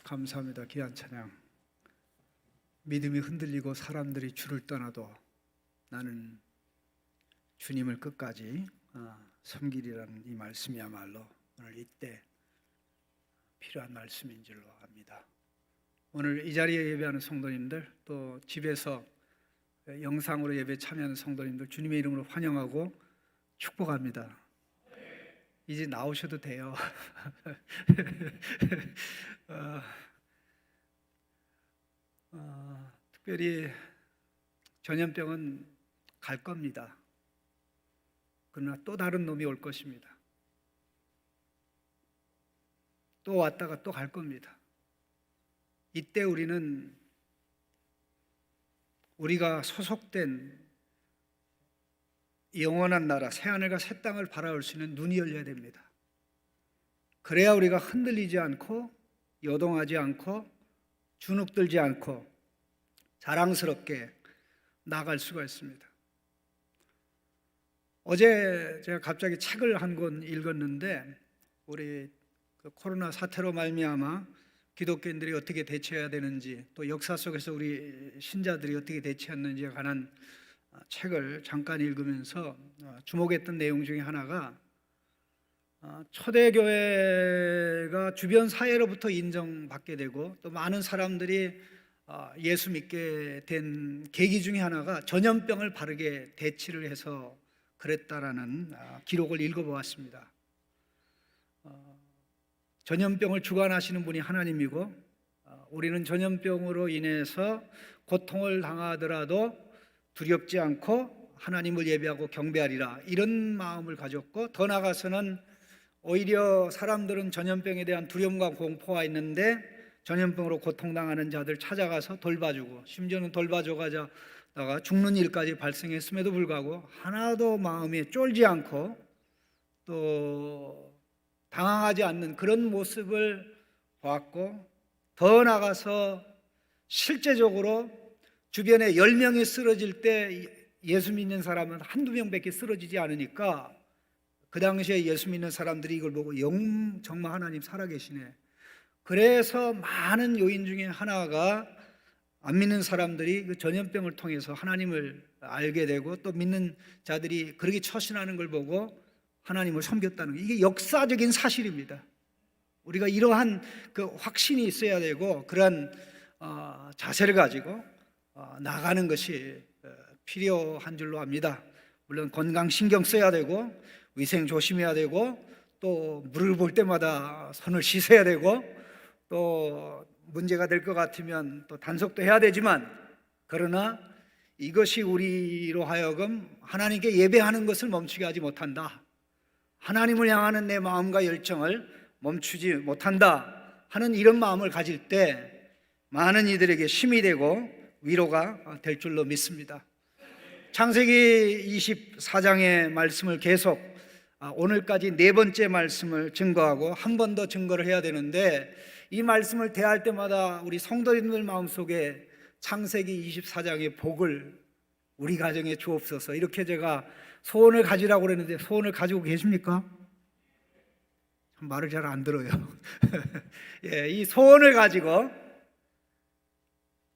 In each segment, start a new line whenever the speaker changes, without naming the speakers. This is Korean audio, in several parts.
감사합니다. 귀한 찬양. 믿음이 흔들리고 사람들이 주를 떠나도 나는 주님을 끝까지 섬기리라는 이 말씀이야말로 오늘 이때 필요한 말씀인 줄로 압니다. 오늘 이 자리에 예배하는 성도님들, 또 집에서 영상으로 예배 참여하는 성도님들 주님의 이름으로 환영하고 축복합니다. 이제 나오셔도 돼요. 특별히 전염병은 갈 겁니다. 그러나 또 다른 놈이 올 것입니다. 또 왔다가 또 갈 겁니다. 이때 우리는 우리가 소속된 영원한 나라, 새하늘과 새 땅을 바라볼 수 있는 눈이 열려야 됩니다. 그래야 우리가 흔들리지 않고 요동하지 않고 주눅들지 않고 자랑스럽게 나아갈 수가 있습니다. 어제 제가 갑자기 책을 한 권 읽었는데, 우리 코로나 사태로 말미암아 기독교인들이 어떻게 대처해야 되는지, 또 역사 속에서 우리 신자들이 어떻게 대처했는지에 관한 책을 잠깐 읽으면서 주목했던 내용 중에 하나가, 초대교회가 주변 사회로부터 인정받게 되고 또 많은 사람들이 예수 믿게 된 계기 중에 하나가 전염병을 바르게 대치를 해서 그랬다라는 기록을 읽어보았습니다. 전염병을 주관하시는 분이 하나님이고, 우리는 전염병으로 인해서 고통을 당하더라도 두렵지 않고 하나님을 예배하고 경배하리라, 이런 마음을 가졌고, 더 나아가서는 오히려 사람들은 전염병에 대한 두려움과 공포가 있는데 전염병으로 고통당하는 자들 찾아가서 돌봐주고, 심지어는 돌봐줘가다가 죽는 일까지 발생했음에도 불구하고 하나도 마음에 쫄지 않고 또 당황하지 않는 그런 모습을 보았고, 더 나아가서 실제적으로 주변에 10명이 쓰러질 때 예수 믿는 사람은 한두 명밖에 쓰러지지 않으니까 그 당시에 예수 믿는 사람들이 이걸 보고 정말 하나님 살아계시네. 그래서 많은 요인 중에 하나가 안 믿는 사람들이 그 전염병을 통해서 하나님을 알게 되고, 또 믿는 자들이 그렇게 처신하는 걸 보고 하나님을 섬겼다는 거, 이게 역사적인 사실입니다. 우리가 이러한 그 확신이 있어야 되고, 그러한 자세를 가지고 나가는 것이 필요한 줄로 압니다. 물론 건강 신경 써야 되고 위생 조심해야 되고, 또 물을 볼 때마다 손을 씻어야 되고, 또 문제가 될 것 같으면 또 단속도 해야 되지만, 그러나 이것이 우리로 하여금 하나님께 예배하는 것을 멈추게 하지 못한다, 하나님을 향하는 내 마음과 열정을 멈추지 못한다 하는 이런 마음을 가질 때 많은 이들에게 힘이 되고 위로가 될 줄로 믿습니다. 창세기 24장의 말씀을 계속 오늘까지 4번째 말씀을 증거하고 한 번 더 증거를 해야 되는데, 이 말씀을 대할 때마다 우리 성도님들 마음속에 창세기 24장의 복을 우리 가정에 주옵소서, 이렇게 제가 소원을 가지라고 그랬는데 소원을 가지고 계십니까? 말을 잘 안 들어요. 예, 이 소원을 가지고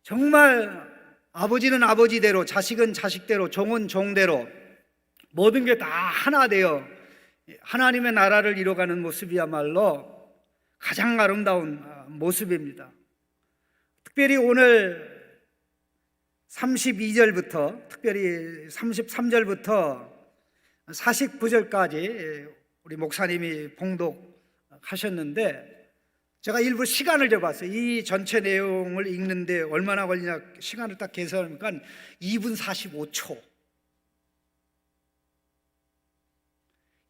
정말 아버지는 아버지대로, 자식은 자식대로, 종은 종대로 모든 게 다 하나 되어 하나님의 나라를 이뤄가는 모습이야말로 가장 아름다운 모습입니다. 특별히 오늘 32절부터 특별히 33절부터 49절까지 우리 목사님이 봉독하셨는데, 제가 일부 시간을 재봤어요. 이 전체 내용을 읽는데 얼마나 걸리냐 시간을 딱 계산하니까 2분 45초.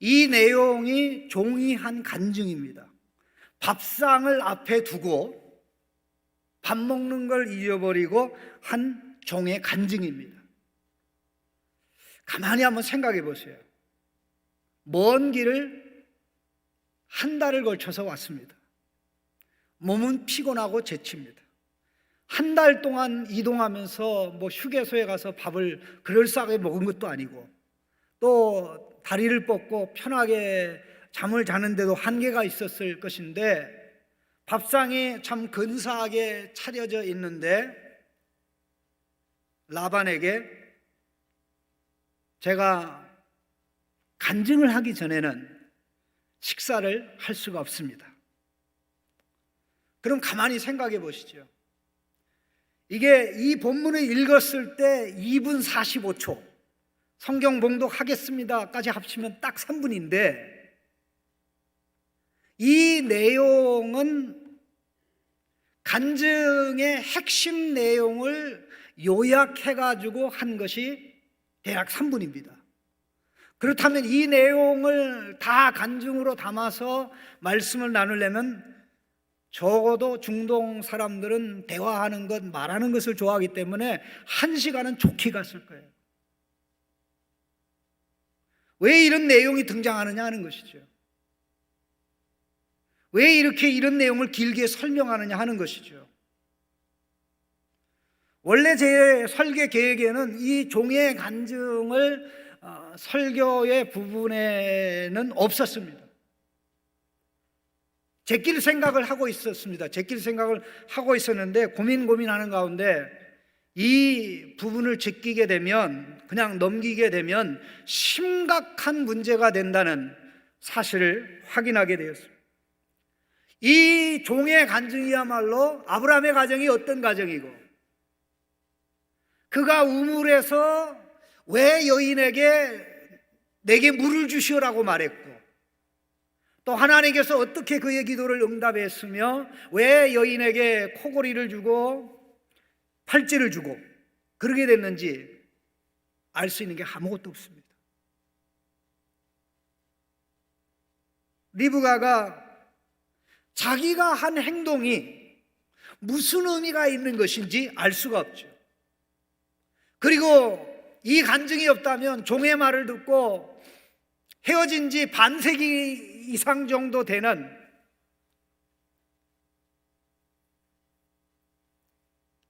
이 내용이 종이 한 간증입니다. 밥상을 앞에 두고 밥 먹는 걸 잊어버리고 한 종의 간증입니다. 가만히 한번 생각해 보세요. 먼 길을 한 달을 걸쳐서 왔습니다. 몸은 피곤하고 지칩니다. 한 달 동안 이동하면서 휴게소에 가서 밥을 그럴싸하게 먹은 것도 아니고, 또 다리를 뻗고 편하게 잠을 자는데도 한계가 있었을 것인데 밥상이 참 근사하게 차려져 있는데 라반에게 제가 간증을 하기 전에는 식사를 할 수가 없습니다. 그럼 가만히 생각해 보시죠. 이게 이 본문을 읽었을 때 2분 45초, 성경 봉독하겠습니다까지 합치면 딱 3분인데 이 내용은 간증의 핵심 내용을 요약해가지고 한 것이 대략 3분입니다. 그렇다면 이 내용을 다 간증으로 담아서 말씀을 나누려면 적어도 중동 사람들은 대화하는 것, 말하는 것을 좋아하기 때문에 1시간은 좋게 갔을 거예요. 왜 이런 내용이 등장하느냐 하는 것이죠. 왜 이렇게 이런 내용을 길게 설명하느냐 하는 것이죠. 원래 제 설계 계획에는 이 종의 간증을 설교의 부분에는 없었습니다. 제끼리 생각을 하고 있었습니다. 제끼리 생각을 하고 있었는데 고민하는 가운데 이 부분을 제끼게 되면, 그냥 넘기게 되면 심각한 문제가 된다는 사실을 확인하게 되었습니다. 이 종의 간증이야말로 아브라함의 가정이 어떤 가정이고, 그가 우물에서 왜 여인에게 내게 물을 주시오라고 말했고, 또 하나님께서 어떻게 그의 기도를 응답했으며 왜 여인에게 코골이를 주고 팔찌를 주고 그러게 됐는지 알 수 있는 게 아무것도 없습니다. 리브가가 자기가 한 행동이 무슨 의미가 있는 것인지 알 수가 없죠. 그리고 이 간증이 없다면 종의 말을 듣고 헤어진 지 반세기 이상 정도 되는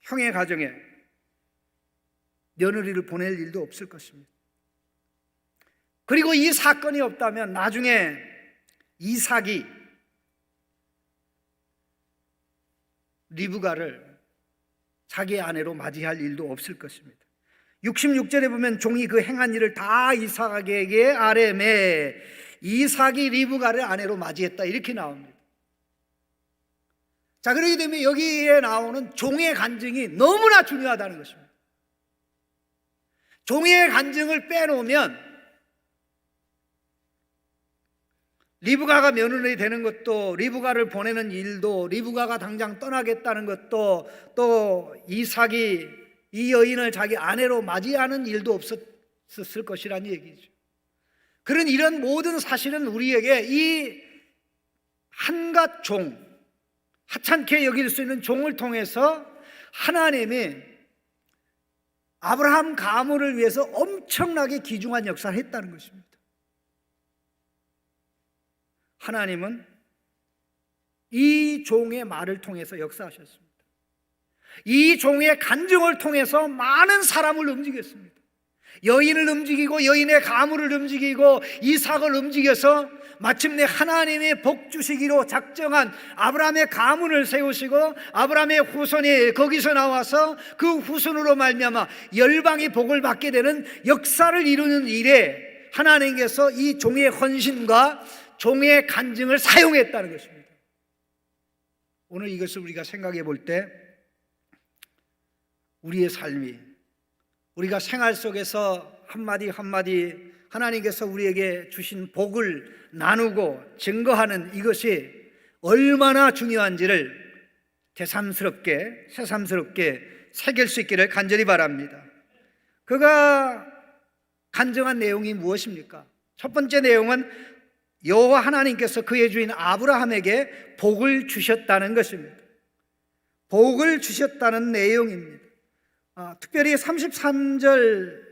형의 가정에 며느리를 보낼 일도 없을 것입니다. 그리고 이 사건이 없다면 나중에 이삭이 리브가를 자기의 아내로 맞이할 일도 없을 것입니다. 66절에 보면 종이 그 행한 일을 다 이삭에게 아뢰매 이삭이 리브가를 아내로 맞이했다 이렇게 나옵니다. 자, 그렇게 되면 여기에 나오는 종의 간증이 너무나 중요하다는 것입니다. 종의 간증을 빼놓으면 리브가가 며느리 되는 것도, 리브가를 보내는 일도, 리브가가 당장 떠나겠다는 것도, 또 이삭이 이 여인을 자기 아내로 맞이하는 일도 없었을 것이라는 얘기죠. 그런 이런 모든 사실은 우리에게 이 한갓 종, 하찮게 여길 수 있는 종을 통해서 하나님이 아브라함 가문을 위해서 엄청나게 귀중한 역사를 했다는 것입니다. 하나님은 이 종의 말을 통해서 역사하셨습니다. 이 종의 간증을 통해서 많은 사람을 움직였습니다. 여인을 움직이고 여인의 가문을 움직이고 이삭을 움직여서 마침내 하나님의 복 주시기로 작정한 아브라함의 가문을 세우시고 아브라함의 후손이 거기서 나와서 그 후손으로 말미암아 열방이 복을 받게 되는 역사를 이루는 일에 하나님께서 이 종의 헌신과 종의 간증을 사용했다는 것입니다. 오늘 이것을 우리가 생각해 볼 때 우리의 삶이, 우리가 생활 속에서 한마디 한마디 하나님께서 우리에게 주신 복을 나누고 증거하는 이것이 얼마나 중요한지를 새삼스럽게 새길 수 있기를 간절히 바랍니다. 그가 간증한 내용이 무엇입니까? 첫 번째 내용은 여호와 하나님께서 그의 주인 아브라함에게 복을 주셨다는 것입니다. 복을 주셨다는 내용입니다. 특별히 33절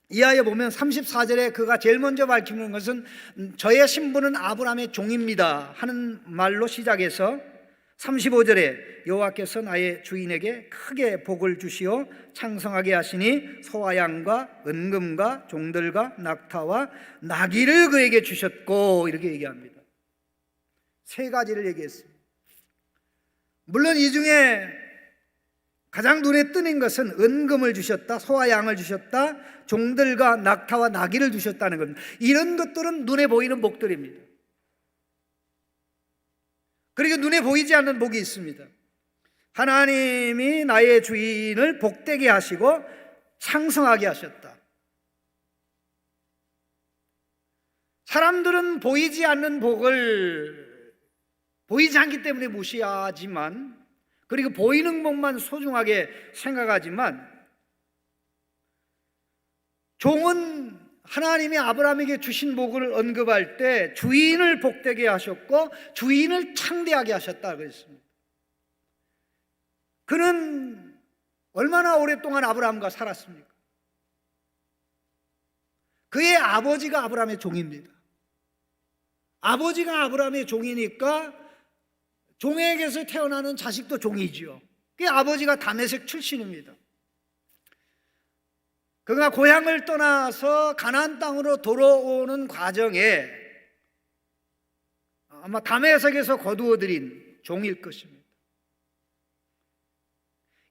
이하에 보면 34절에 그가 제일 먼저 밝히는 것은 저의 신분은 아브라함의 종입니다 하는 말로 시작해서 35절에 여호와께서 나의 주인에게 크게 복을 주시어 창성하게 하시니 소와 양과 은금과 종들과 낙타와 나귀를 그에게 주셨고 이렇게 얘기합니다. 세 가지를 얘기했습니다. 물론 이 중에 가장 눈에 띄는 것은 은금을 주셨다, 소와 양을 주셨다, 종들과 낙타와 나귀를 주셨다는 겁니다. 이런 것들은 눈에 보이는 복들입니다. 그리고 눈에 보이지 않는 복이 있습니다. 하나님이 나의 주인을 복되게 하시고昌盛하게 하셨다. 사람들은 보이지 않는 복을 보이지 않기 때문에 무시하지만, 그리고 보이는 복만 소중하게 생각하지만, 종은 하나님이 아브라함에게 주신 복을 언급할 때 주인을 복되게 하셨고 주인을 창대하게 하셨다 그랬습니다. 그는 얼마나 오랫동안 아브라함과 살았습니까? 그의 아버지가 아브라함의 종입니다. 아버지가 아브라함의 종이니까 종에게서 태어나는 자식도 종이지요. 그게 아버지가 다메섹 출신입니다. 그가 고향을 떠나서 가나안 땅으로 돌아오는 과정에 아마 다메섹에서 거두어들인 종일 것입니다.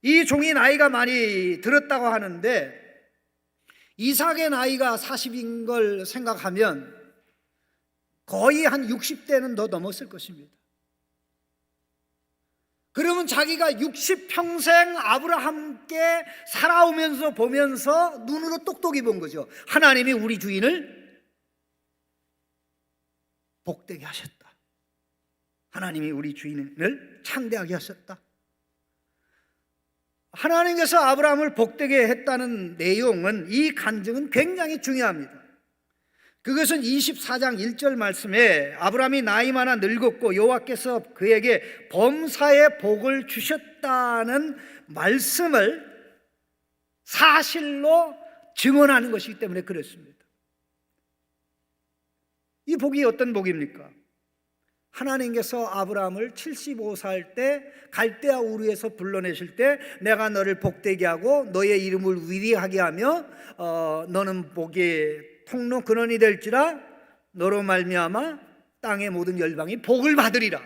이 종이 나이가 많이 들었다고 하는데 이삭의 나이가 40인 걸 생각하면 거의 한 60대는 더 넘었을 것입니다. 그러면 자기가 60평생 아브라함께 살아오면서 보면서 눈으로 똑똑히 본 거죠. 하나님이 우리 주인을 복되게 하셨다. 하나님이 우리 주인을 창대하게 하셨다. 하나님께서 아브라함을 복되게 했다는 내용은, 이 간증은 굉장히 중요합니다. 그것은 24장 1절 말씀에 아브라함이 나이 많아 늙었고 여호와께서 그에게 범사의 복을 주셨다는 말씀을 사실로 증언하는 것이기 때문에 그렇습니다. 이 복이 어떤 복입니까? 하나님께서 아브라함을 75살 때 갈대아 우르에서 불러내실 때 내가 너를 복되게 하고 너의 이름을 위대하게 하며 너는 복의 통로 근원이 될지라 너로 말미암아 땅의 모든 열방이 복을 받으리라.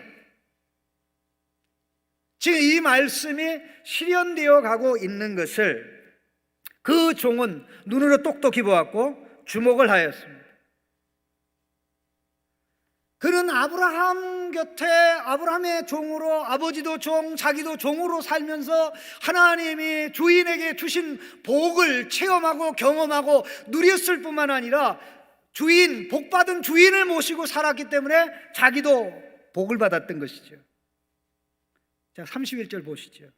지금 이 말씀이 실현되어 가고 있는 것을 그 종은 눈으로 똑똑히 보았고 주목을 하였습니다. 그는 아브라함 곁에 아브라함의 종으로, 아버지도 종, 자기도 종으로 살면서 하나님이 주인에게 주신 복을 체험하고 경험하고 누렸을 뿐만 아니라 주인, 복받은 주인을 모시고 살았기 때문에 자기도 복을 받았던 것이죠. 자, 31절 보시죠.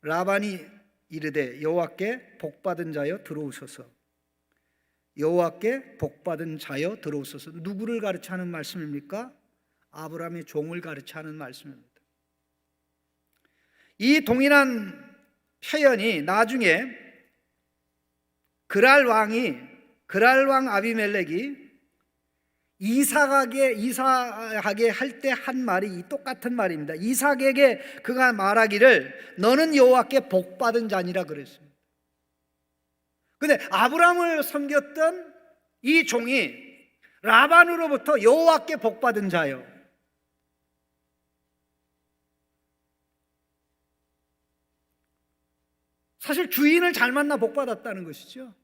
라반이 이르되 여호와께 복받은 자여 들어오소서. 여호와께 복받은 자여 들어오소서. 누구를 가르쳐 하는 말씀입니까? 아브라함의 종을 가르쳐 하는 말씀입니다. 이 동일한 표현이 나중에 그랄 왕 아비멜렉이 이삭에게 할 때 한 말이 똑같은 말입니다. 이삭에게 그가 말하기를 너는 여호와께 복받은 자니라 그랬습니다. 그런데 아브라함을 섬겼던 이 종이 라반으로부터 여호와께 복받은 자요, 사실 주인을 잘 만나 복받았다는 것이죠.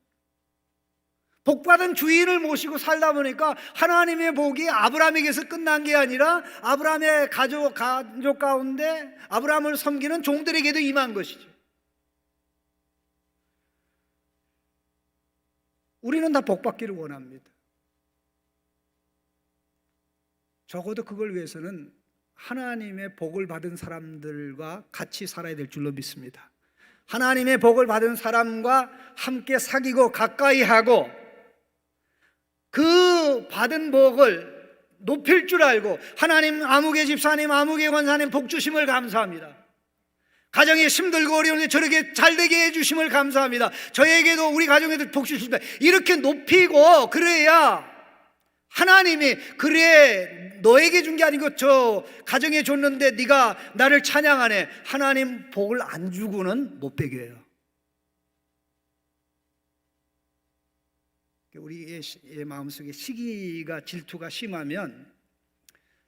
복받은 주인을 모시고 살다 보니까 하나님의 복이 아브라함에게서 끝난 게 아니라 아브라함의 가족 가운데 아브라함을 섬기는 종들에게도 임한 것이죠. 우리는 다 복받기를 원합니다. 적어도 그걸 위해서는 하나님의 복을 받은 사람들과 같이 살아야 될 줄로 믿습니다. 하나님의 복을 받은 사람과 함께 사귀고 가까이 하고 그 받은 복을 높일 줄 알고, 하나님 아무개 집사님, 아무개 권사님 복 주심을 감사합니다. 가정이 힘들고 어려운데 저렇게 잘되게 해주심을 감사합니다. 저에게도 우리 가정에도 복 주십니다. 이렇게 높이고, 그래야 하나님이, 그래 너에게 준 게 아니고 저 가정에 줬는데 네가 나를 찬양하네, 하나님 복을 안 주고는 못 배겨요. 우리의 마음속에 시기가, 질투가 심하면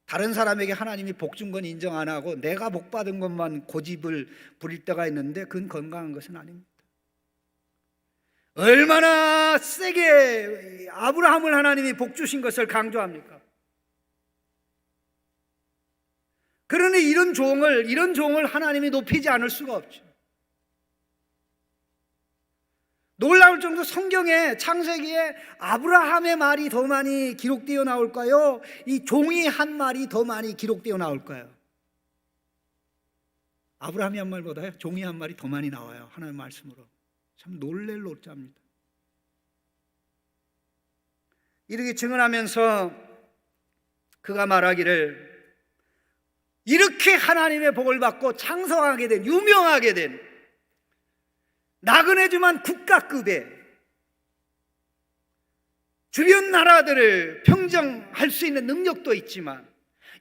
다른 사람에게 하나님이 복 준 건 인정 안 하고 내가 복 받은 것만 고집을 부릴 때가 있는데 그건 건강한 것은 아닙니다. 얼마나 세게 아브라함을 하나님이 복 주신 것을 강조합니까? 그러니 이런 종을 하나님이 높이지 않을 수가 없죠. 놀라울 정도 성경에 창세기에 아브라함의 말이 더 많이 기록되어 나올까요? 이 종이 한 말이 더 많이 기록되어 나올까요? 아브라함이 한 말보다요 종이 한 말이 더 많이 나와요. 하나님의 말씀으로. 참 놀랄 노자입니다. 이렇게 증언하면서 그가 말하기를 이렇게 하나님의 복을 받고 창성하게 된, 유명하게 된 나그네지만 국가급의 주변 나라들을 평정할 수 있는 능력도 있지만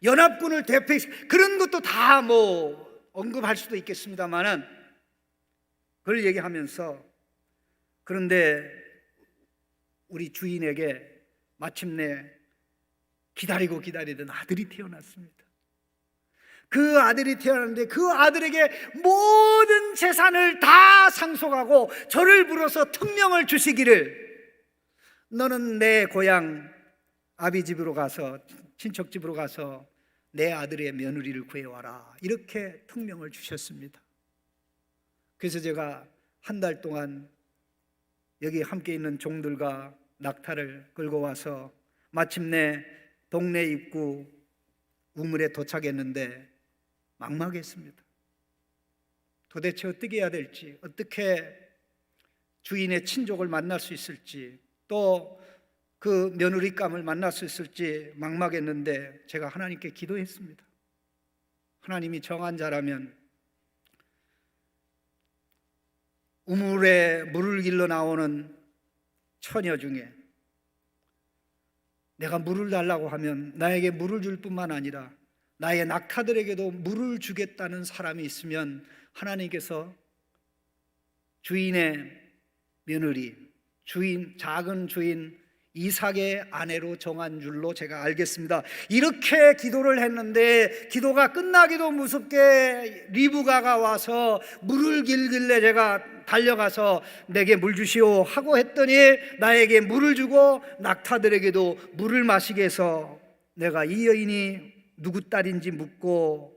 연합군을 그런 것도 다 언급할 수도 있겠습니다만은 그걸 얘기하면서 그런데 우리 주인에게 마침내 기다리고 기다리던 아들이 태어났습니다. 그 아들이 태어났는데 그 아들에게 모든 재산을 다 상속하고 저를 불러서 특명을 주시기를 너는 내 고향 아비 집으로 가서 친척 집으로 가서 내 아들의 며느리를 구해와라 이렇게 특명을 주셨습니다. 그래서 제가 한 달 동안 여기 함께 있는 종들과 낙타를 끌고 와서 마침내 동네 입구 우물에 도착했는데 막막했습니다. 도대체 어떻게 해야 될지, 어떻게 주인의 친족을 만날 수 있을지, 또 그 며느리감을 만날 수 있을지 막막했는데 제가 하나님께 기도했습니다. 하나님이 정한 자라면 우물에 물을 길러 나오는 처녀 중에 내가 물을 달라고 하면 나에게 물을 줄 뿐만 아니라 나의 낙타들에게도 물을 주겠다는 사람이 있으면 하나님께서 주인의 며느리, 작은 주인 이삭의 아내로 정한 줄로 제가 알겠습니다. 이렇게 기도를 했는데 기도가 끝나기도 무섭게 리브가가 와서 물을 길길래 제가 달려가서 내게 물 주시오 하고 했더니 나에게 물을 주고 낙타들에게도 물을 마시게 해서 내가 이 여인이 누구 딸인지 묻고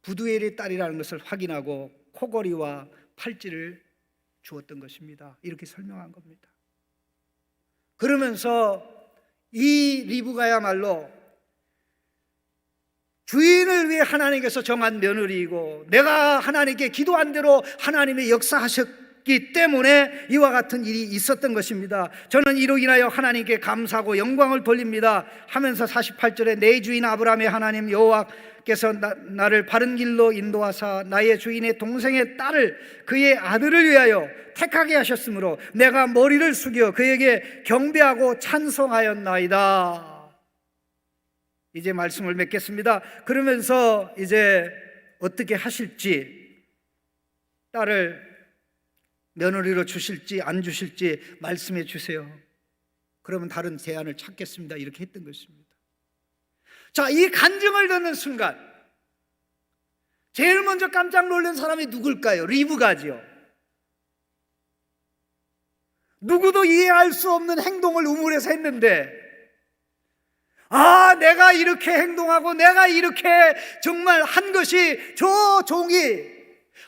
부두엘의 딸이라는 것을 확인하고 코걸이와 팔찌를 주었던 것입니다. 이렇게 설명한 겁니다. 그러면서 이 리브가야말로 주인을 위해 하나님께서 정한 며느리이고 내가 하나님께 기도한 대로 하나님의 역사하셨기 때문에 이와 같은 일이 있었던 것입니다. 저는 이로 인하여 하나님께 감사하고 영광을 돌립니다 하면서 48절에 내 주인 아브라함의 하나님 여호와께서 나를 바른 길로 인도하사 나의 주인의 동생의 딸을 그의 아들을 위하여 택하게 하셨으므로 내가 머리를 숙여 그에게 경배하고 찬송하였나이다. 이제 말씀을 맺겠습니다. 그러면서 이제 어떻게 하실지, 딸을 며느리로 주실지 안 주실지 말씀해 주세요. 그러면 다른 대안을 찾겠습니다. 이렇게 했던 것입니다. 자, 이 간증을 듣는 순간 제일 먼저 깜짝 놀란 사람이 누굴까요? 리브가지요. 누구도 이해할 수 없는 행동을 우물에서 했는데 내가 이렇게 행동하고 내가 이렇게 정말 한 것이 저 종이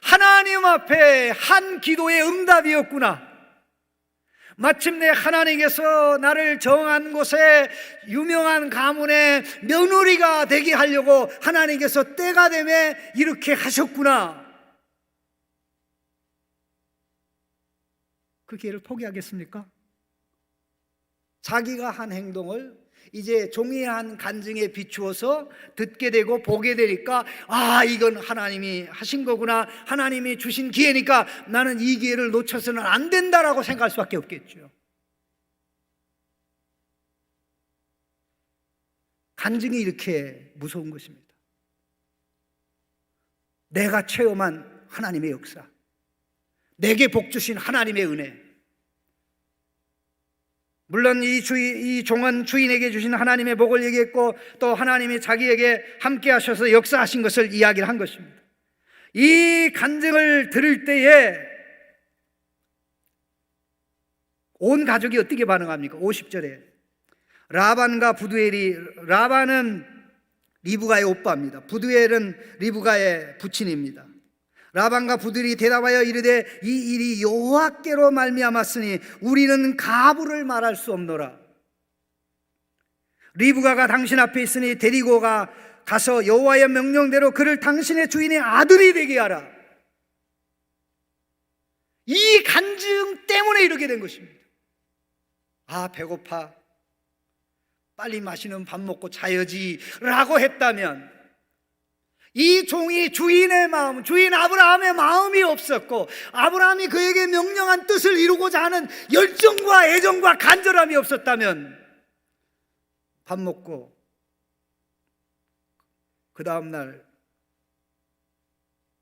하나님 앞에 한 기도의 응답이었구나. 마침내 하나님께서 나를 정한 곳에 유명한 가문의 며느리가 되게 하려고 하나님께서 때가 되매 이렇게 하셨구나. 그 기회를 포기하겠습니까? 자기가 한 행동을 이제 종이의 한 간증에 비추어서 듣게 되고 보게 되니까 이건 하나님이 하신 거구나, 하나님이 주신 기회니까 나는 이 기회를 놓쳐서는 안 된다라고 생각할 수밖에 없겠죠. 간증이 이렇게 무서운 것입니다. 내가 체험한 하나님의 역사, 내게 복 주신 하나님의 은혜, 물론 이 종은 주인에게 주신 하나님의 복을 얘기했고 또 하나님이 자기에게 함께 하셔서 역사하신 것을 이야기를 한 것입니다. 이 간증을 들을 때에 온 가족이 어떻게 반응합니까? 50절에 라반과 부두엘이, 라반은 리브가의 오빠입니다. 부두엘은 리브가의 부친입니다. 라반과 부두엘이 대답하여 이르되 이 일이 여호와께로 말미암았으니 우리는 가부를 말할 수 없노라. 리브가가 당신 앞에 있으니 데리고 가서 여호와의 명령대로 그를 당신의 주인의 아들이 되게 하라. 이 간증 때문에 이렇게 된 것입니다. 아, 배고파, 빨리 맛있는 밥 먹고 자야지 라고 했다면 이 종이 주인의 마음, 주인 아브라함의 마음이 없었고 아브라함이 그에게 명령한 뜻을 이루고자 하는 열정과 애정과 간절함이 없었다면 밥 먹고 그 다음날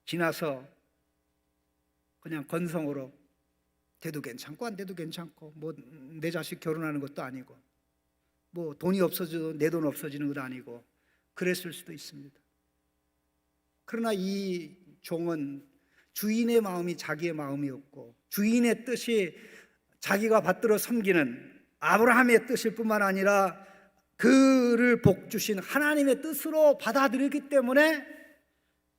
지나서 그냥 건성으로 돼도 괜찮고 안 돼도 괜찮고 뭐 내 자식 결혼하는 것도 아니고 뭐 돈이 없어져도 내 돈 없어지는 것도 아니고 그랬을 수도 있습니다. 그러나 이 종은 주인의 마음이 자기의 마음이었고 주인의 뜻이 자기가 받들어 섬기는 아브라함의 뜻일 뿐만 아니라 그를 복주신 하나님의 뜻으로 받아들였기 때문에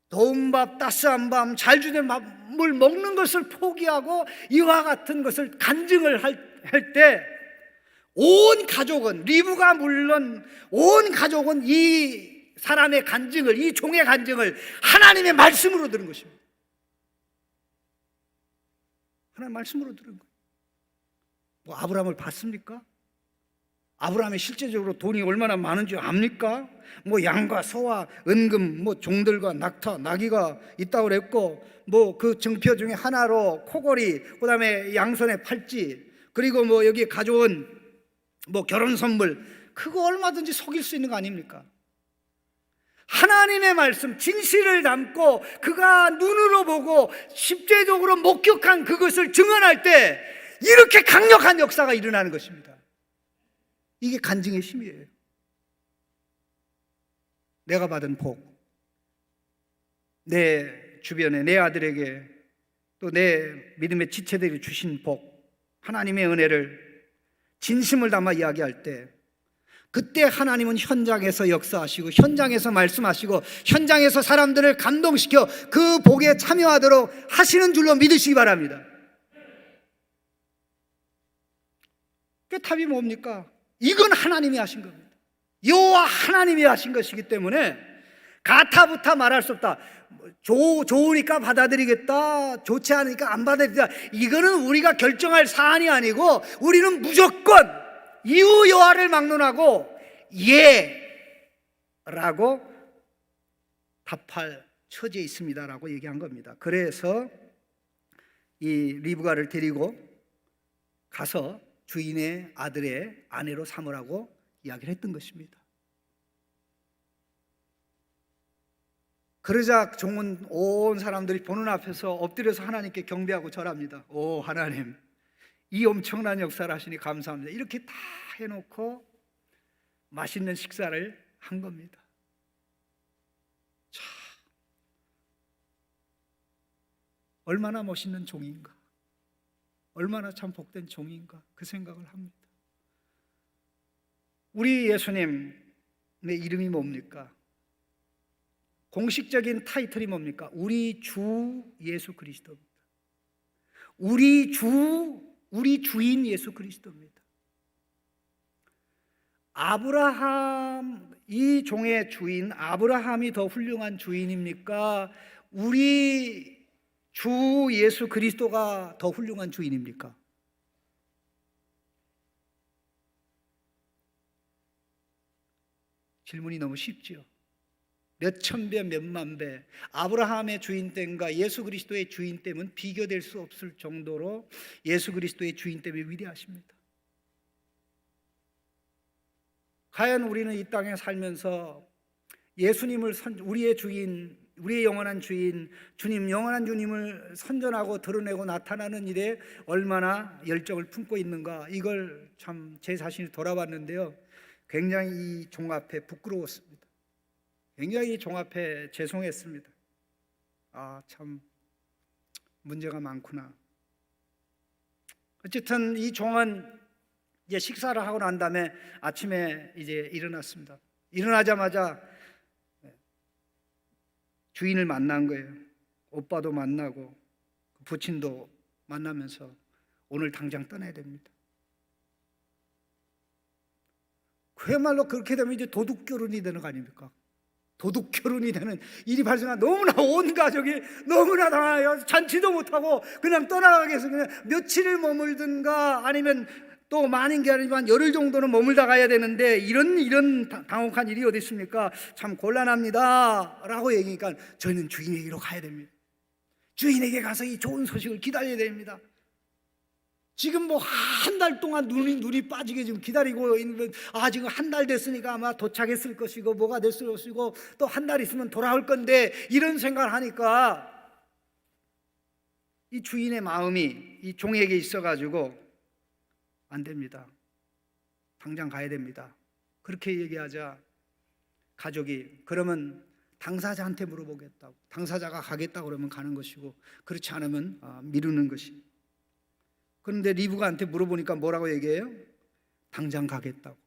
더운 밥, 따스한 밤, 잘 주는 밥을 먹는 것을 포기하고 이와 같은 것을 간증을 할 때 온 가족은, 리브가 물론 온 가족은 이 사람의 간증을, 이 종의 간증을 하나님의 말씀으로 들은 것입니다. 하나님의 말씀으로 들은 거예요. 뭐 아브라함을 봤습니까? 아브라함이 실제적으로 돈이 얼마나 많은지 압니까? 뭐 양과 소와 은금, 뭐 종들과 낙타, 나귀가 있다고 그랬고, 뭐 그 증표 중에 하나로 코걸이, 그 다음에 양손에 팔찌, 그리고 뭐 여기 가져온 뭐 결혼 선물, 그거 얼마든지 속일 수 있는 거 아닙니까? 하나님의 말씀, 진실을 담고 그가 눈으로 보고 실제적으로 목격한 그것을 증언할 때 이렇게 강력한 역사가 일어나는 것입니다. 이게 간증의 힘이에요. 내가 받은 복, 내 주변에 내 아들에게 또 내 믿음의 지체들이 주신 복, 하나님의 은혜를 진심을 담아 이야기할 때 그때 하나님은 현장에서 역사하시고 현장에서 말씀하시고 현장에서 사람들을 감동시켜 그 복에 참여하도록 하시는 줄로 믿으시기 바랍니다. 그 답이 뭡니까? 이건 하나님이 하신 겁니다. 여호와 하나님이 하신 것이기 때문에 가타부타 말할 수 없다. 좋으니까 받아들이겠다, 좋지 않으니까 안 받아들이겠다, 이거는 우리가 결정할 사안이 아니고 우리는 무조건 이후 여호와를 막론하고 예라고 답할 처지에 있습니다라고 얘기한 겁니다. 그래서 이 리브가를 데리고 가서 주인의 아들의 아내로 삼으라고 이야기를 했던 것입니다. 그러자 종은 온 사람들이 보는 앞에서 엎드려서 하나님께 경배하고 절합니다. 오 하나님, 이 엄청난 역사를 하시니 감사합니다. 이렇게 다 해놓고 맛있는 식사를 한 겁니다. 자, 얼마나 멋있는 종인가, 얼마나 참 복된 종인가, 그 생각을 합니다. 우리 예수님의 이름이 뭡니까? 공식적인 타이틀이 뭡니까? 우리 주 예수 그리스도입니다. 우리 주인 예수 그리스도입니다. 아브라함, 이 종의 주인 아브라함이 더 훌륭한 주인입니까? 우리 주 예수 그리스도가 더 훌륭한 주인입니까? 질문이 너무 쉽지요. 몇천 배, 몇만 배, 아브라함의 주인됨과 예수 그리스도의 주인됨은 비교될 수 없을 정도로 예수 그리스도의 주인됨이 위대하십니다. 과연 우리는 이 땅에 살면서 예수님을 우리의 주인, 우리의 영원한 주인 주님, 영원한 주님을 선전하고 드러내고 나타나는 일에 얼마나 열정을 품고 있는가, 이걸 참 제 자신이 돌아봤는데요, 굉장히 이 종 앞에 부끄러웠습니다. 굉장히 종 앞에 죄송했습니다. 참 문제가 많구나. 어쨌든 이 종은 이제 식사를 하고 난 다음에 아침에 이제 일어났습니다. 일어나자마자 주인을 만난 거예요. 오빠도 만나고 부친도 만나면서 오늘 당장 떠나야 됩니다. 그야말로 그렇게 되면 이제 도둑 결혼이 되는 거 아닙니까? 도둑 결혼이 되는 일이 발생한, 너무나 온 가족이 너무나 당하여 잔치도 못하고 그냥 떠나가게 해서 그냥 며칠을 머물든가 아니면 또 많은 게 아니지만 열흘 정도는 머물다 가야 되는데 이런 당혹한 일이 어디 있습니까? 참 곤란합니다 라고 얘기하니까 저희는 주인에게로 가야 됩니다. 주인에게 가서 이 좋은 소식을 기다려야 됩니다. 지금 뭐 한 달 동안 눈이 빠지게 지금 기다리고 있는, 지금 한 달 됐으니까 아마 도착했을 것이고 뭐가 됐을 것이고 또 한 달 있으면 돌아올 건데, 이런 생각을 하니까 이 주인의 마음이 이 종에게 있어가지고 안 됩니다. 당장 가야 됩니다. 그렇게 얘기하자 가족이 그러면 당사자한테 물어보겠다고, 당사자가 가겠다고 그러면 가는 것이고 그렇지 않으면 미루는 것이. 그런데 리브가한테 물어보니까 뭐라고 얘기해요? 당장 가겠다고.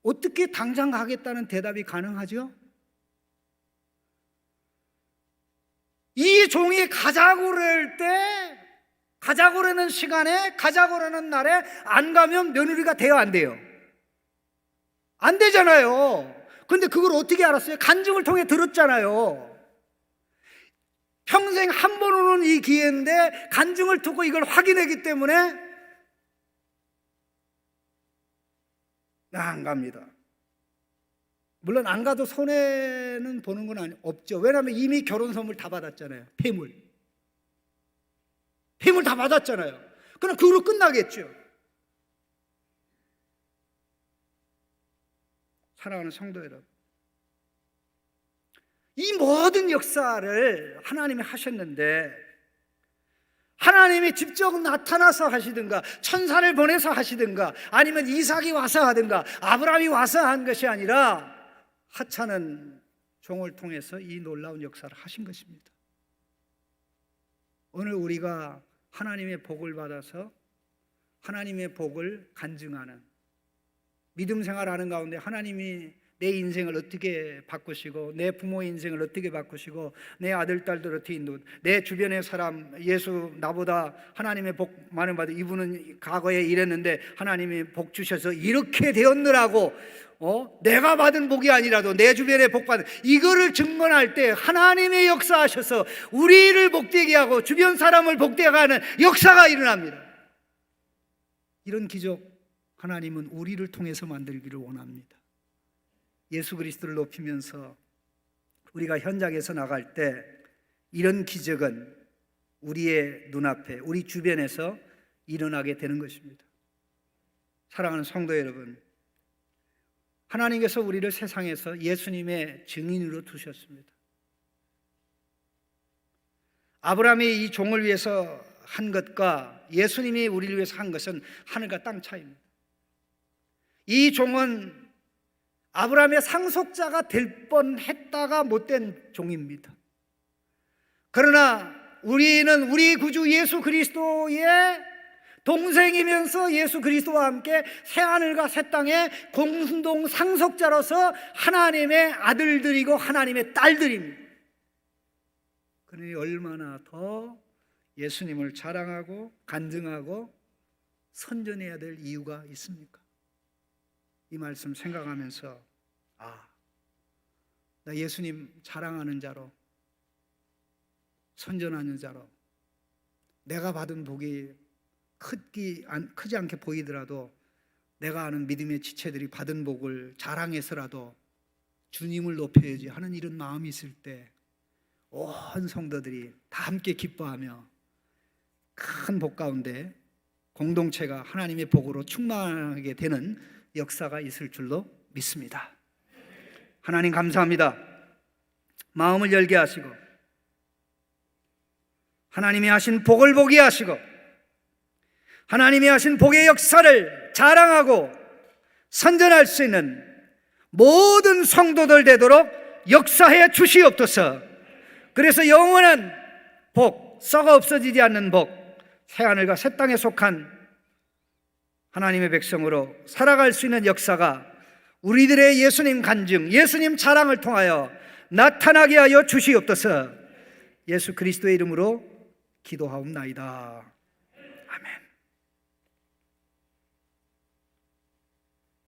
어떻게 당장 가겠다는 대답이 가능하죠? 이 종이 가자고 그럴 때, 가자고 그러는 시간에, 가자고 그러는 날에 안 가면 며느리가 돼요, 안 돼요? 안 되잖아요. 근데 그걸 어떻게 알았어요? 간증을 통해 들었잖아요. 평생 한 번 오는 이 기회인데 간증을 듣고 이걸 확인했기 때문에 나 안 갑니다. 물론 안 가도 손해는 보는 건 없죠. 왜냐하면 이미 결혼 선물 다 받았잖아요. 폐물 다 받았잖아요. 그럼 그걸로 끝나겠죠. 사랑하는 성도 여러분, 이 모든 역사를 하나님이 하셨는데, 하나님이 직접 나타나서 하시든가 천사를 보내서 하시든가 아니면 이삭이 와서 하든가 아브라함이 와서 한 것이 아니라 하찮은 종을 통해서 이 놀라운 역사를 하신 것입니다. 오늘 우리가 하나님의 복을 받아서 하나님의 복을 간증하는 믿음 생활하는 가운데 하나님이 내 인생을 어떻게 바꾸시고 내 부모의 인생을 어떻게 바꾸시고 내 아들 딸들 어떻게 인도, 내 주변의 사람, 예수 나보다 하나님의 복 많은 받은 이분은 과거에 이랬는데 하나님이 복 주셔서 이렇게 되었느라고, 내가 받은 복이 아니라도 내 주변에 복 받은, 이거를 증언할 때 하나님의 역사하셔서 우리를 복되게 하고 주변 사람을 복되게 하는 역사가 일어납니다. 이런 기적 하나님은 우리를 통해서 만들기를 원합니다. 예수 그리스도를 높이면서 우리가 현장에서 나갈 때 이런 기적은 우리의 눈앞에, 우리 주변에서 일어나게 되는 것입니다. 사랑하는 성도 여러분, 하나님께서 우리를 세상에서 예수님의 증인으로 두셨습니다. 아브라함이 이 종을 위해서 한 것과 예수님이 우리를 위해서 한 것은 하늘과 땅 차이입니다. 이 종은 아브라함의 상속자가 될 뻔했다가 못된 종입니다. 그러나 우리는 우리 구주 예수 그리스도의 동생이면서 예수 그리스도와 함께 새하늘과 새 땅의 공동 상속자로서 하나님의 아들들이고 하나님의 딸들입니다. 그러니 얼마나 더 예수님을 자랑하고 간증하고 선전해야 될 이유가 있습니까? 이 말씀 생각하면서 나 예수님 자랑하는 자로, 선전하는 자로, 내가 받은 복이 크지 않게 보이더라도 내가 아는 믿음의 지체들이 받은 복을 자랑해서라도 주님을 높여야지 하는 이런 마음이 있을 때 온 성도들이 다 함께 기뻐하며 큰 복 가운데 공동체가 하나님의 복으로 충만하게 되는 역사가 있을 줄로 믿습니다. 하나님 감사합니다. 마음을 열게 하시고 하나님이 하신 복을 보게 하시고 하나님이 하신 복의 역사를 자랑하고 선전할 수 있는 모든 성도들 되도록 역사해 주시옵소서. 그래서 영원한 복, 썩어 없어지지 않는 복, 새하늘과 새 땅에 속한 하나님의 백성으로 살아갈 수 있는 역사가 우리들의 예수님 간증, 예수님 자랑을 통하여 나타나게 하여 주시옵소서. 예수 그리스도의 이름으로 기도하옵나이다.